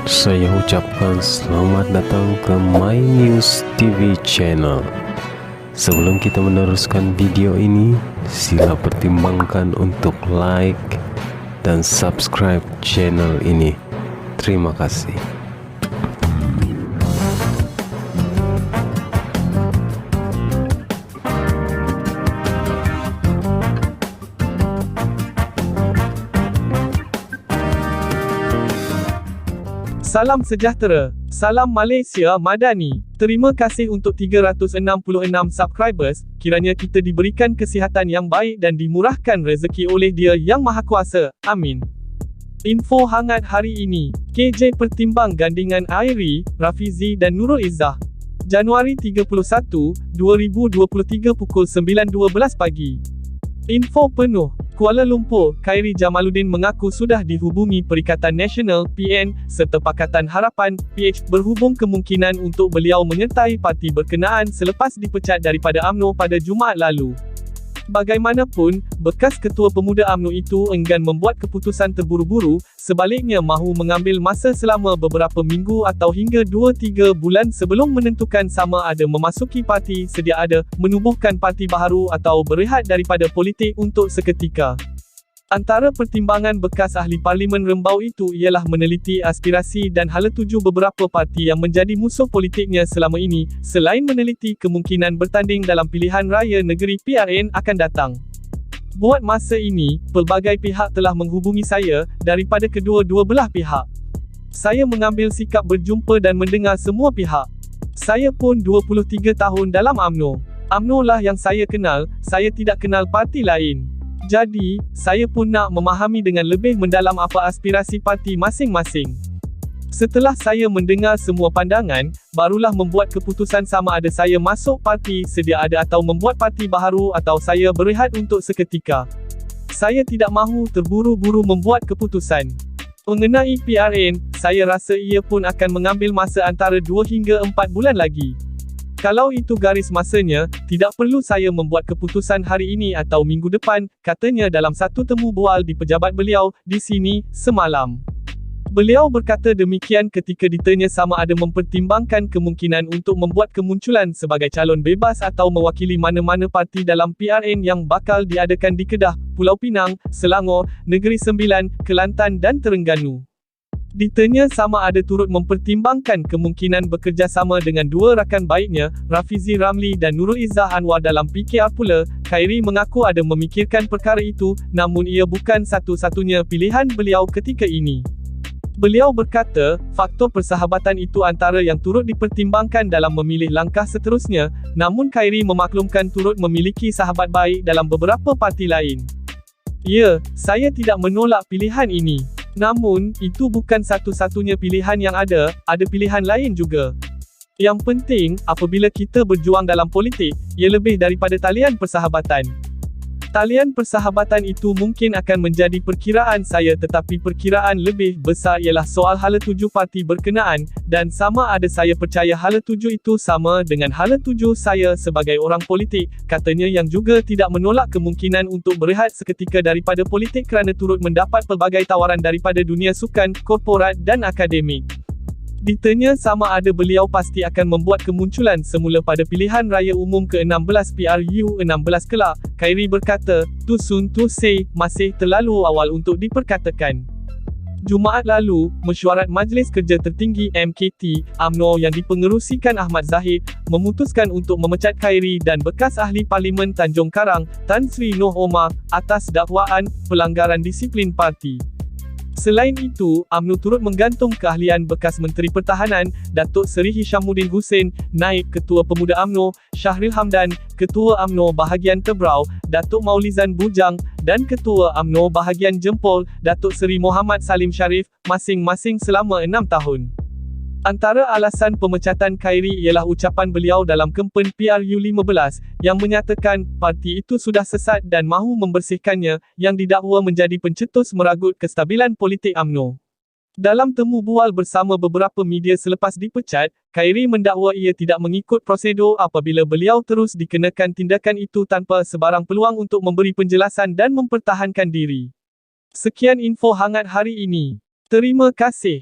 Saya ucapkan selamat datang ke My News TV channel. Sebelum kita meneruskan video ini, sila pertimbangkan untuk like dan subscribe channel ini. Terima kasih. Salam sejahtera, salam Malaysia Madani. Terima kasih untuk 366 subscribers, kiranya kita diberikan kesihatan yang baik dan dimurahkan rezeki oleh Dia Yang Maha Kuasa. Amin. Info hangat hari ini, KJ pertimbang gandingan Airi, Rafizi dan Nurul Izzah. Januari 31, 2023 pukul 9.12 pagi. Info penuh. Kuala Lumpur, Khairi Jamaluddin mengaku sudah dihubungi Perikatan Nasional (PN) serta Pakatan Harapan (PH) berhubung kemungkinan untuk beliau menyertai parti berkenaan selepas dipecat daripada UMNO pada Jumaat lalu. Bagaimanapun, bekas Ketua Pemuda UMNO itu enggan membuat keputusan terburu-buru, sebaliknya mahu mengambil masa selama beberapa minggu atau hingga 2-3 bulan sebelum menentukan sama ada memasuki parti sedia ada, menubuhkan parti baharu atau berehat daripada politik untuk seketika. Antara pertimbangan bekas ahli Parlimen Rembau itu ialah meneliti aspirasi dan hala tuju beberapa parti yang menjadi musuh politiknya selama ini, selain meneliti kemungkinan bertanding dalam pilihan raya negeri PRN akan datang. Buat masa ini, pelbagai pihak telah menghubungi saya, daripada kedua-dua belah pihak. Saya mengambil sikap berjumpa dan mendengar semua pihak. Saya pun 23 tahun dalam UMNO. UMNO lah yang saya kenal, saya tidak kenal parti lain. Jadi, saya pun nak memahami dengan lebih mendalam apa aspirasi parti masing-masing. Setelah saya mendengar semua pandangan, barulah membuat keputusan sama ada saya masuk parti sedia ada atau membuat parti baharu atau saya berehat untuk seketika. Saya tidak mahu terburu-buru membuat keputusan. Mengenai PRN, saya rasa ia pun akan mengambil masa antara 2 hingga 4 bulan lagi. Kalau itu garis masanya, tidak perlu saya membuat keputusan hari ini atau minggu depan, katanya dalam satu temu bual di pejabat beliau, di sini, semalam. Beliau berkata demikian ketika ditanya sama ada mempertimbangkan kemungkinan untuk membuat kemunculan sebagai calon bebas atau mewakili mana-mana parti dalam PRN yang bakal diadakan di Kedah, Pulau Pinang, Selangor, Negeri Sembilan, Kelantan dan Terengganu. Ditanya sama ada turut mempertimbangkan kemungkinan bekerjasama dengan dua rakan baiknya, Rafizi Ramli dan Nurul Izzah Anwar dalam PKR pula, Khairi mengaku ada memikirkan perkara itu, namun ia bukan satu-satunya pilihan beliau ketika ini. Beliau berkata, faktor persahabatan itu antara yang turut dipertimbangkan dalam memilih langkah seterusnya, namun Khairi memaklumkan turut memiliki sahabat baik dalam beberapa parti lain. Ya, saya tidak menolak pilihan ini. Namun, itu bukan satu-satunya pilihan yang ada pilihan lain juga. Yang penting, apabila kita berjuang dalam politik, ia lebih daripada talian persahabatan. Talian persahabatan itu mungkin akan menjadi perkiraan saya tetapi perkiraan lebih besar ialah soal hala tuju parti berkenaan, dan sama ada saya percaya hala tuju itu sama dengan hala tuju saya sebagai orang politik, katanya yang juga tidak menolak kemungkinan untuk berehat seketika daripada politik kerana turut mendapat pelbagai tawaran daripada dunia sukan, korporat dan akademik. Ditanya sama ada beliau pasti akan membuat kemunculan semula pada pilihan raya umum ke-16 PRU 16 kelak, Khairi berkata, "Too soon to say, masih terlalu awal untuk diperkatakan." Jumaat lalu, Mesyuarat Majlis Kerja Tertinggi MKT, UMNO yang dipengerusikan Ahmad Zahid, memutuskan untuk memecat Khairi dan bekas ahli Parlimen Tanjung Karang, Tan Sri Noh Omar, atas dakwaan pelanggaran disiplin parti. Selain itu, UMNO turut menggantung keahlian bekas Menteri Pertahanan, Datuk Seri Hishamuddin Hussein, Naib Ketua Pemuda UMNO, Syahril Hamdan, Ketua UMNO Bahagian Tebrau, Datuk Maulizan Bujang, dan Ketua UMNO Bahagian Jempol, Datuk Seri Muhammad Salim Sharif, masing-masing selama 6 tahun. Antara alasan pemecatan Khairi ialah ucapan beliau dalam kempen PRU 15, yang menyatakan, parti itu sudah sesat dan mahu membersihkannya, yang didakwa menjadi pencetus meragut kestabilan politik UMNO. Dalam temu bual bersama beberapa media selepas dipecat, Khairi mendakwa ia tidak mengikut prosedur apabila beliau terus dikenakan tindakan itu tanpa sebarang peluang untuk memberi penjelasan dan mempertahankan diri. Sekian info hangat hari ini. Terima kasih.